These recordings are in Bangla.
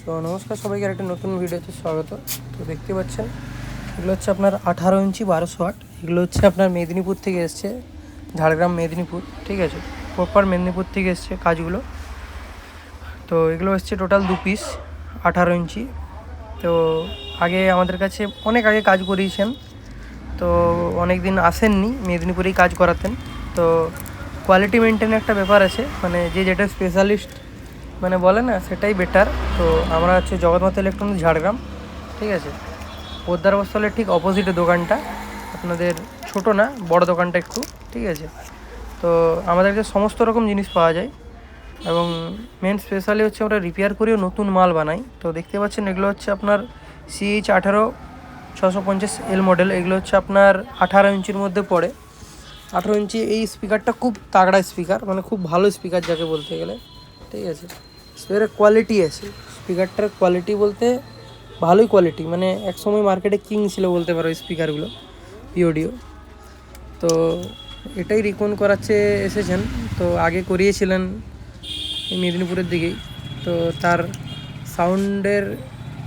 তো নমস্কার সবাইকে, একটা নতুন ভিডিওতে স্বাগত। তো দেখতে পাচ্ছেন এগুলো হচ্ছে আপনার 18 ইঞ্চি 1200 ওয়াট। এগুলো হচ্ছে আপনার মেদিনীপুর থেকে এসছে, ঝাড়গ্রাম মেদিনীপুর, ঠিক আছে, প্রপার মেদিনীপুর থেকে এসছে কাজগুলো। তো এগুলো এসছে টোটাল 2 পিস 18 ইঞ্চি। তো আগে আমাদের কাছে অনেক আগে কাজ করিয়েছেন, তো অনেক দিন আসেননি, মেদিনীপুরেই কাজ করাতেন। তো কোয়ালিটি মেনটেনের একটা ব্যাপার আছে, মানে যে যেটা স্পেশালিস্ট মানে বলে না, সেটাই বেটার। তো আমরা হচ্ছে জগন্নাথ ইলেকট্রনিক্স ঝাড়গ্রাম, ঠিক আছে, পোদ্দার বস্ত্রালয়ের ঠিক অপোজিটে দোকানটা, আপনাদের ছোট না বড় দোকানটা একটু, ঠিক আছে। তো আমাদের কাছে সমস্ত রকম জিনিস পাওয়া যায়, এবং মেন স্পেশালি হচ্ছে আমরা রিপেয়ার করেও নতুন মাল বানাই। তো দেখতে পাচ্ছেন এগুলো হচ্ছে আপনার CH18650L মডেল। এগুলো হচ্ছে আপনার 18 ইঞ্চির মধ্যে পড়ে। 18 ইঞ্চি এই স্পিকারটা খুব তাগড়া স্পিকার, মানে খুব ভালো স্পিকার যাকে বলতে গেলে, ঠিক আছে। স্পিকারের কোয়ালিটি আছে, স্পিকারটার কোয়ালিটি বলতে ভালোই কোয়ালিটি, মানে একসময় মার্কেটে কিং ছিল বলতে পারো স্পিকারগুলো, পিওডিও। তো এটাই রিকন করাচ্ছে এসেছেন, তো আগে করিয়েছিলেন এই মেদিনীপুরের দিকেই। তো তার সাউন্ডের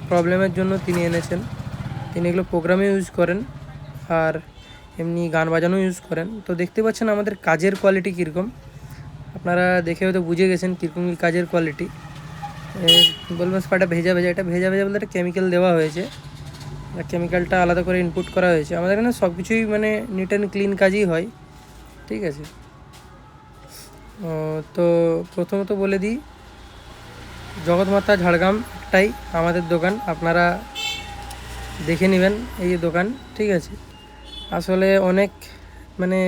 প্রবলেমের জন্য তিনি এনেছেন। তিনি এগুলো প্রোগ্রামে ইউজ করেন, আর এমনি গান বাজানো ইউজ করেন। তো দেখতে পাচ্ছেন আমাদের কাজের কোয়ালিটি কীরকম, আপনারা দেখে হয়তো বুঝে গেছেন কীরকম কাজের কোয়ালিটি। বলবেন স্পাটা ভেজা ভেজা, এটা ভেজা ভেজা বলতে একটা কেমিক্যাল দেওয়া হয়েছে, কেমিক্যালটা আলাদা করে ইনপুট করা হয়েছে। আমাদের এখানে সব কিছুই মানে নিট অ্যান্ড ক্লিন কাজই হয়, ঠিক আছে। তো প্রথমত বলে দিই, জগৎমাতা ঝাড়গ্রাম একটাই আমাদের দোকান, আপনারা দেখে নেবেন এই দোকান, ঠিক আছে। আসলে অনেক মানে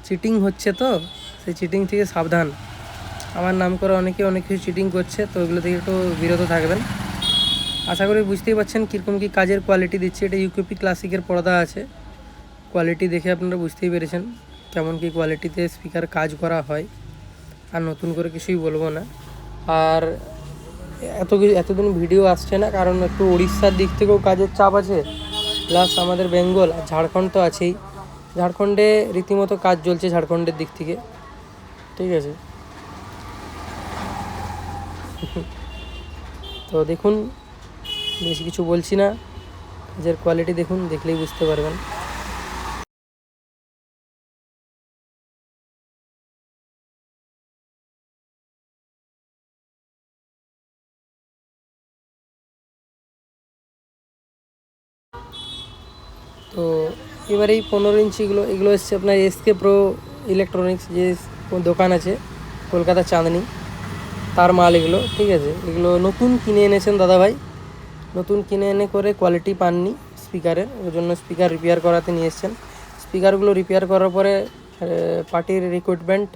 চিটিং হচ্ছে, তো সেই চিটিং থেকে সাবধান। আমার নাম করে অনেকে অনেক কিছু চিটিং করছে, তো ওইগুলো থেকে একটু বিরত থাকবেন। আশা করি বুঝতেই পারছেন কীরকম কী কাজের কোয়ালিটি দিচ্ছে। এটা ইউকেপি ক্লাসিকের পর্দা আছে, কোয়ালিটি দেখে আপনারা বুঝতেই পেরেছেন কেমন কী কোয়ালিটিতে স্পিকার কাজ করা হয়। আর নতুন করে কিছুই বলবো না। আর এতদিন ভিডিও আসছে না, কারণ একটু উড়িষ্যার দিক থেকেও কাজের চাপ আছে, প্লাস আমাদের বেঙ্গল আর ঝাড়খণ্ড তো আছেই। ঝাড়খণ্ডে রীতিমতো কাজ চলছে ঝাড়খণ্ডের দিক থেকে, ঠিক আছে। তো দেখুন, বেশি কিছু বলছি না, কাজের কোয়ালিটি দেখুন, দেখলেই বুঝতে পারবেন। তো এবার এই 15 ইঞ্চিগুলো, এগুলো এসছে আপনার SK প্রো ইলেকট্রনিক্স, যে দোকান আছে কলকাতা চাঁদনি, তার মাল এগুলো, ঠিক আছে। এগুলো নতুন কিনে এনেছেন দাদাভাই, নতুন কিনে এনে করে কোয়ালিটি পাননি স্পিকারের, ওই জন্য স্পিকার রিপেয়ার করাতে নিয়ে এসছেন। স্পিকারগুলো রিপেয়ার করার পরে পার্টির রিক্রুটমেন্ট,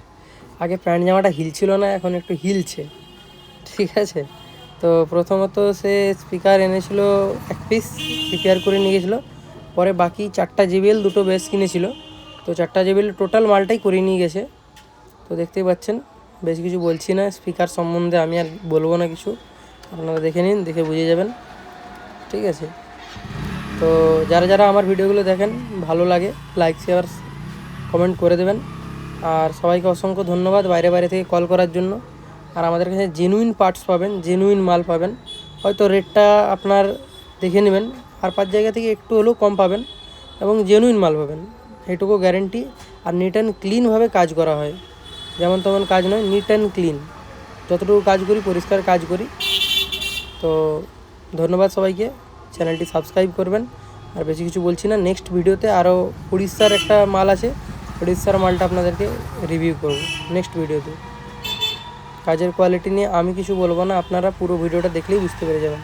আগে প্যান্ট জামাটা হিলছিল না, এখন একটু হিলছে, ঠিক আছে। তো প্রথমত সে স্পিকার এনেছিল 1 পিস, রিপেয়ার করে নিয়ে গেছিলো। পরে বাকি 4টা JBL 2টো বেস কিনেছিল, তো 4টা JBL টোটাল মালটাই করে নিয়ে গেছে। তো দেখতেই পাচ্ছেন, বেশি কিছু বলছি না স্পিকার সম্বন্ধে, আমি আর বলবো না কিছু, আপনারা দেখে নিন, দেখে বুঝে যাবেন, ঠিক আছে। তো যারা যারা আমার ভিডিওগুলো দেখেন, ভালো লাগে লাইক শেয়ার কমেন্ট করে দেবেন। আর সবাইকে অসংখ্য ধন্যবাদ বাইরে বাইরে থেকে কল করার জন্য। আর আমাদের কাছে জেনুইন পার্টস পাবেন, জেনুইন মাল পাবেন। হয়তো রেটটা আপনার দেখে নেবেন, আর 5 জায়গা থেকে একটু হলেও কম পাবেন, এবং জেনুইন মাল পাবেন, এটুকু গ্যারেন্টি। আর নিট অ্যান্ড ক্লিনভাবে কাজ করা হয়, যেমন তেমন কাজ নয়, নিট অ্যান্ড ক্লিন। যতটুকু কাজ করি পরিষ্কার কাজ করি। তো ধন্যবাদ সবাইকে, চ্যানেলটি সাবস্ক্রাইব করবেন। আর বেশি কিছু বলছি না, নেক্সট ভিডিওতে আরও উড়িষ্যার একটা মাল আছে, উড়িষ্যার মালটা আপনাদেরকে রিভিউ করব নেক্সট ভিডিওতে। কাজের কোয়ালিটি নিয়ে আমি কিছু বলবো না, আপনারা পুরো ভিডিওটা দেখলেই বুঝতে পেরে যাবেন।